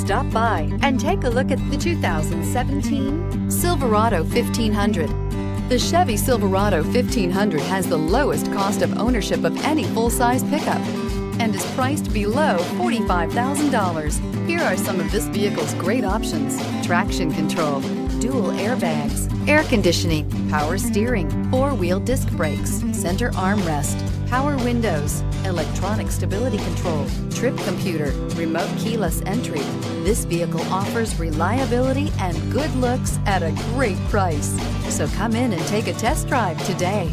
Stop by and take a look at the 2017 Silverado 1500. The Chevy Silverado 1500 has the lowest cost of ownership of any full-size pickup and is priced below $45,000. Here are some of this vehicle's great options: traction control, dual airbags, air conditioning, power steering, four-wheel disc brakes, center armrest, power windows, electronic stability control, trip computer, remote keyless entry. This vehicle offers reliability and good looks at a great price. So come in and take a test drive today.